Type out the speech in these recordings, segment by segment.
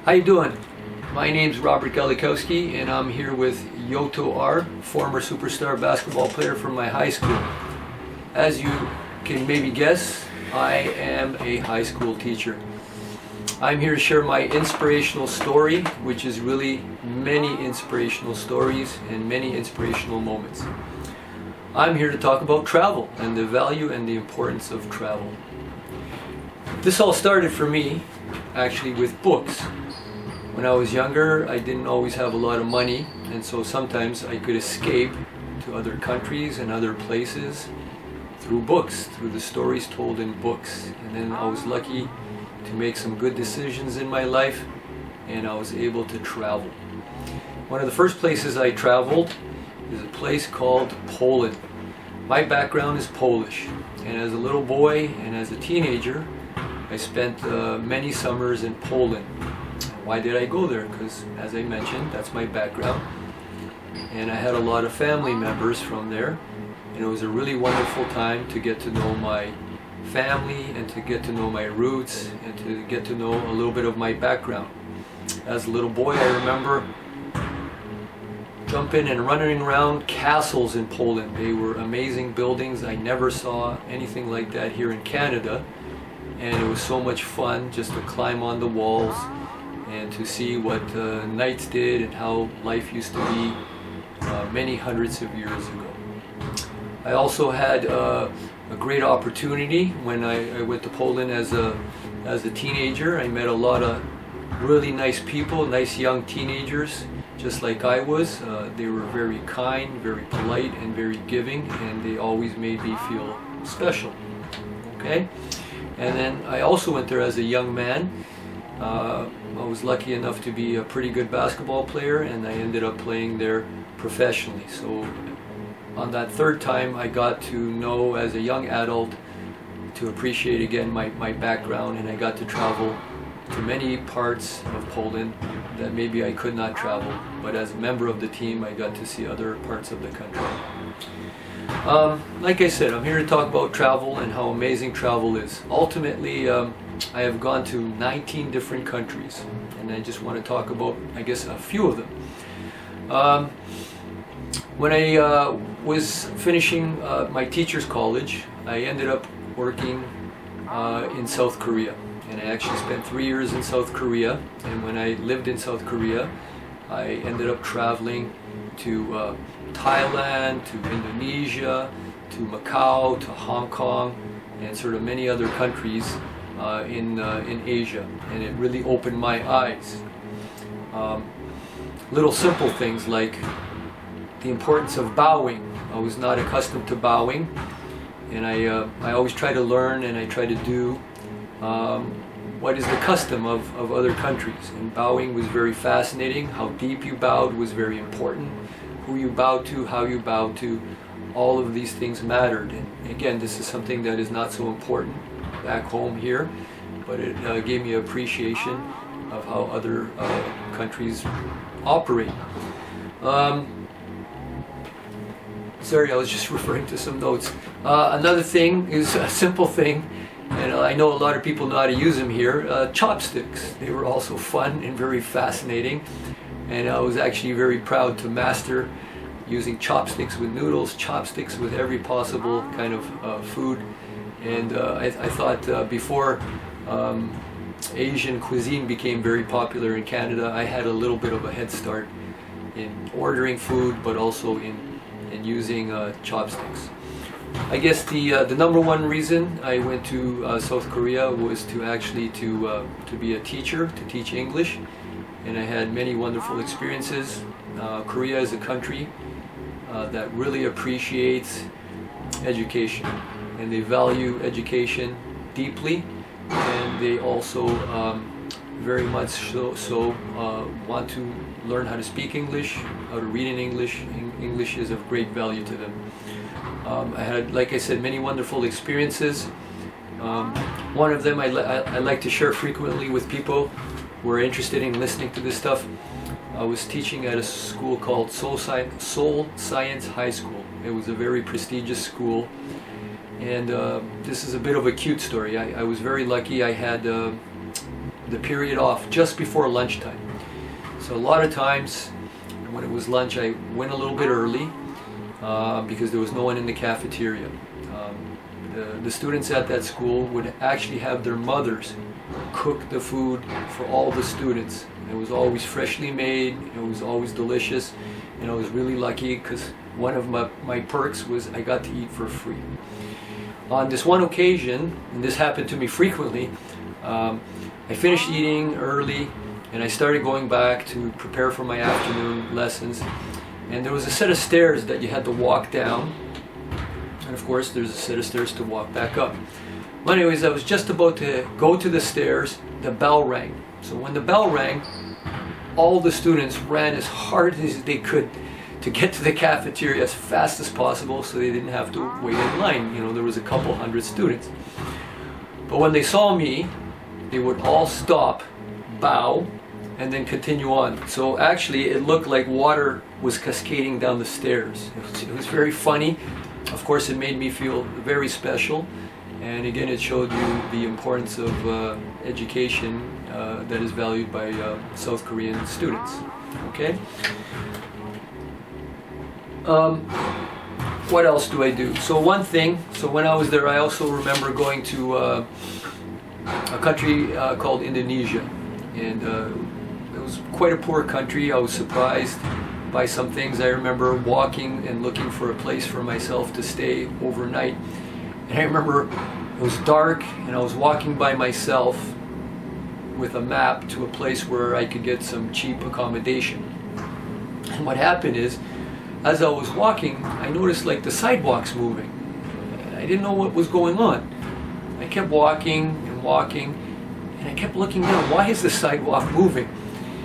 How you doing? My name's Robert Galikowski and I'm here with Yotto, former superstar basketball player from my high school. As you can maybe guess, I am a high school teacher. I'm here to share my inspirational story, which is really many inspirational stories and many inspirational moments. I'm here to talk about travel and the value and the importance of travel. This all started for me actually with books. When I was younger, I didn't always have a lot of money, and so sometimes I could escape to other countries and other places through books, through the stories told in books. And then I was lucky to make some good decisions in my life, and I was able to travel. One of the first places I traveled is a place called Poland. My background is Polish, and as a little boy and as a teenager, I spent many summers in Poland. Why did I go there? Because, as I mentioned, that's my background. And I had a lot of family members from there. And it was a really wonderful time to get to know my family and to get to know my roots and to get to know a little bit of my background. As a little boy, I remember jumping and running around castles in Poland. They were amazing buildings. I never saw anything like that here in Canada. And it was so much fun just to climb on the walls and to see what knights did and how life used to be many hundreds of years ago. I also had a great opportunity when I went to Poland as a teenager. I met a lot of really nice people, nice young teenagers, just like I was. They were very kind, very polite, and very giving, and they always made me feel special. Okay? And then I also went there as a young man. I was lucky enough to be a pretty good basketball player, and I ended up playing there professionally. So on that third time, I got to know as a young adult to appreciate again my background, and I got to travel to many parts of Poland that maybe I could not travel, but as a member of the team, I got to see other parts of the country. Like I said, I'm here to talk about travel and how amazing travel is. Ultimately, I have gone to 19 different countries, and I just want to talk about, I guess, a few of them. When I was finishing my teacher's college, I ended up working in South Korea, and I actually spent 3 years in South Korea. And when I lived in South Korea, I ended up traveling to Thailand, to Indonesia, to Macau, to Hong Kong, and sort of many other countries in Asia, and it really opened my eyes. Little simple things like the importance of bowing. I was not accustomed to bowing, and I always try to learn and I try to do what is the custom of other countries. And bowing was very fascinating. How deep you bowed was very important. Who you bowed to, how you bowed to, all of these things mattered. And again, this is something that is not so important back home here, but it gave me an appreciation of how other countries operate. Sorry, I was just referring to some notes. Another thing is a simple thing, and I know a lot of people know how to use them here, chopsticks. They were also fun and very fascinating, and I was actually very proud to master using chopsticks with noodles, chopsticks with every possible kind of food. And I thought before Asian cuisine became very popular in Canada, I had a little bit of a head start in ordering food, but also in using chopsticks. I guess the number one reason I went to South Korea was to actually to be a teacher, to teach English, and I had many wonderful experiences. Korea is a country that really appreciates education, and they value education deeply, and they also very much so want to learn how to speak English, how to read in English. English is of great value to them. I had, like I said, many wonderful experiences. One of them I like to share frequently with people who are interested in listening to this stuff. I was teaching at a school called Seoul Science High School. It was a very prestigious school, and this is a bit of a cute story. I was very lucky. I had the period off just before lunchtime. So a lot of times when it was lunch, I went a little bit early because there was no one in the cafeteria. The students at that school would actually have their mothers cook the food for all the students. It was always freshly made, it was always delicious, and I was really lucky because one of my perks was I got to eat for free. On this one occasion, and this happened to me frequently, I finished eating early and I started going back to prepare for my afternoon lessons, and there was a set of stairs that you had to walk down, and of course there's a set of stairs to walk back up. Well, anyways, I was just about to go to the stairs, the bell rang. So when the bell rang, all the students ran as hard as they could to get to the cafeteria as fast as possible so they didn't have to wait in line. You know, there was a couple hundred students. But when they saw me, they would all stop, bow, and then continue on. So actually it looked like water was cascading down the stairs. It was very funny. Of course, it made me feel very special. And again, it showed you the importance of education that is valued by South Korean students. Okay? What else do I do? So one thing, so when I was there, I also remember going to a country called Indonesia. And it was quite a poor country. I was surprised by some things. I remember walking and looking for a place for myself to stay overnight. And I remember it was dark and I was walking by myself with a map to a place where I could get some cheap accommodation. And what happened is, as I was walking, I noticed like the sidewalks moving. I didn't know what was going on. I kept walking and walking, and I kept looking down. Why is the sidewalk moving?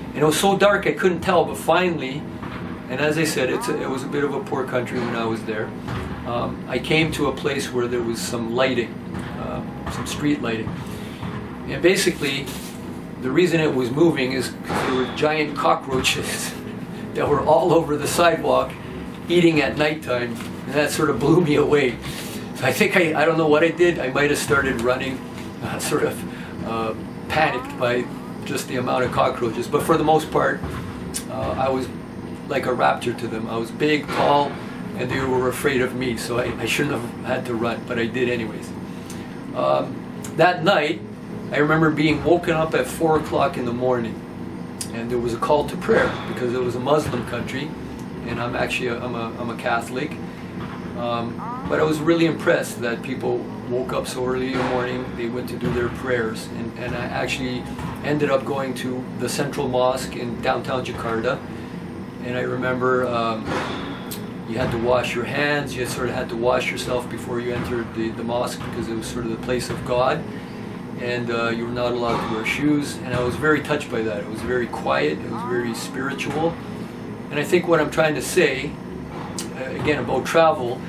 And it was so dark I couldn't tell, but finally, and as I said, it was a bit of a poor country when I was there. I came to a place where there was some lighting, some street lighting. And basically, the reason it was moving is because there were giant cockroaches that were all over the sidewalk eating at nighttime, and that sort of blew me away. So I think, I don't know what I did, I might have started running, sort of panicked by just the amount of cockroaches. But for the most part, I was like a raptor to them. I was big, tall, and they were afraid of me, so I shouldn't have had to run, but I did anyways. That night, I remember being woken up at 4 o'clock in the morning, and there was a call to prayer because it was a Muslim country, and I'm actually I'm a Catholic. But I was really impressed that people woke up so early in the morning. They went to do their prayers, and I actually ended up going to the Central Mosque in downtown Jakarta. And I remember you had to wash your hands. You sort of had to wash yourself before you entered the mosque because it was sort of the place of God. And you were not allowed to wear shoes, and I was very touched by that. It was very quiet, it was very spiritual, and I think what I'm trying to say, again about travel,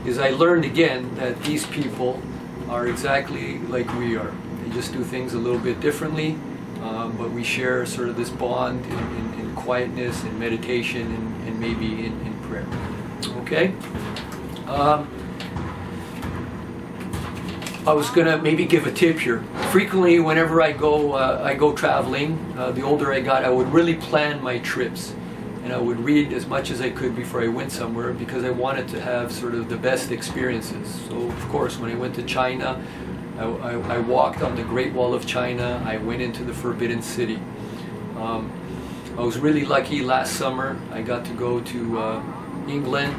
is I learned again that these people are exactly like we are. They just do things a little bit differently, but we share sort of this bond in quietness and meditation and maybe in prayer. Okay? I was going to maybe give a tip here. Frequently, whenever I go traveling, the older I got, I would really plan my trips. And I would read as much as I could before I went somewhere because I wanted to have sort of the best experiences. So, of course, when I went to China, I walked on the Great Wall of China. I went into the Forbidden City. I was really lucky last summer. I got to go to England.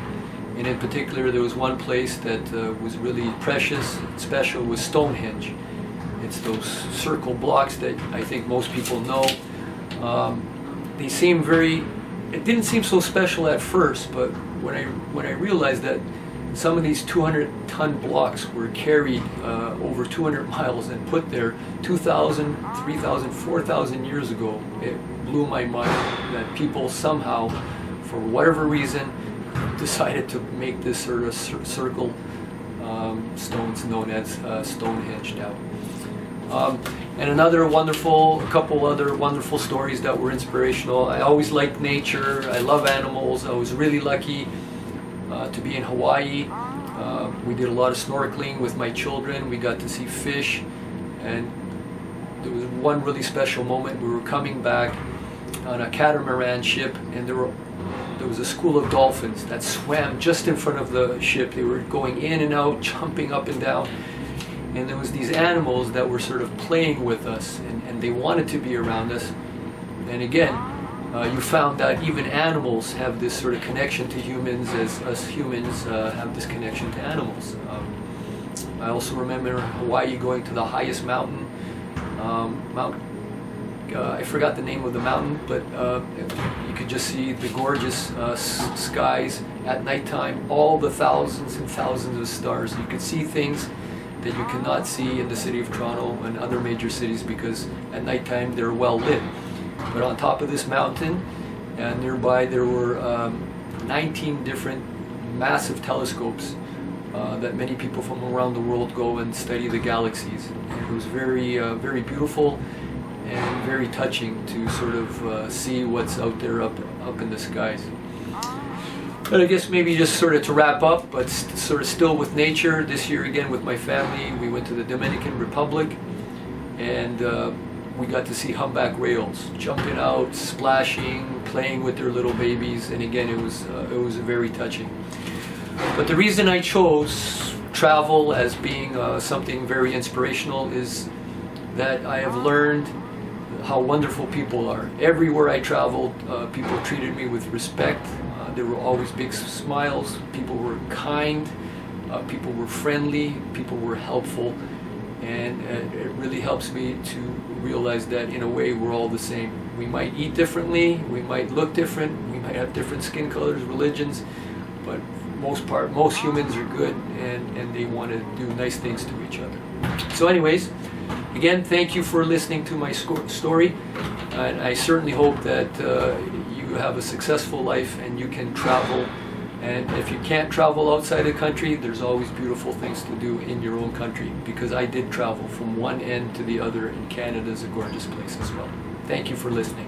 And in particular, there was one place that was really precious and special, was Stonehenge. It's those circle blocks that I think most people know. They seem it didn't seem so special at first, but when I realized that some of these 200-ton blocks were carried over 200 miles and put there 2,000, 3,000, 4,000 years ago, it blew my mind that people somehow, for whatever reason, decided to make this sort of circle stones known as Stonehenge now. And a couple other wonderful stories that were inspirational. I always liked nature. I love animals. I was really lucky to be in Hawaii. We did a lot of snorkeling with my children. We got to see fish, and there was one really special moment. We were coming back on a catamaran ship, and there was a school of dolphins that swam just in front of the ship. They were going in and out, jumping up and down, and there was these animals that were sort of playing with us, and they wanted to be around us. And again, you found that even animals have this sort of connection to humans, as us humans have this connection to animals. I also remember Hawaii, going to the highest mountain, I forgot the name of the mountain, but you could just see the gorgeous skies at nighttime, all the thousands and thousands of stars. You could see things that you cannot see in the city of Toronto and other major cities, because at nighttime they're well lit. But on top of this mountain and nearby, there were 19 different massive telescopes that many people from around the world go and study the galaxies. And it was very, very beautiful and very touching to sort of see what's out there up in the skies. But I guess maybe just sort of to wrap up, but sort of still with nature, this year again with my family, we went to the Dominican Republic, and we got to see humpback whales jumping out, splashing, playing with their little babies, and again it was very touching. But the reason I chose travel as being something very inspirational is that I have learned how wonderful people are. Everywhere I traveled, people treated me with respect. There were always big smiles. People were kind. People were friendly. People were helpful. And it really helps me to realize that in a way we're all the same. We might eat differently. We might look different. We might have different skin colors, religions. But most humans are good, and they want to do nice things to each other. So anyways, again, thank you for listening to my story, and I certainly hope that you have a successful life and you can travel. And if you can't travel outside the country, there's always beautiful things to do in your own country, because I did travel from one end to the other, and Canada is a gorgeous place as well. Thank you for listening.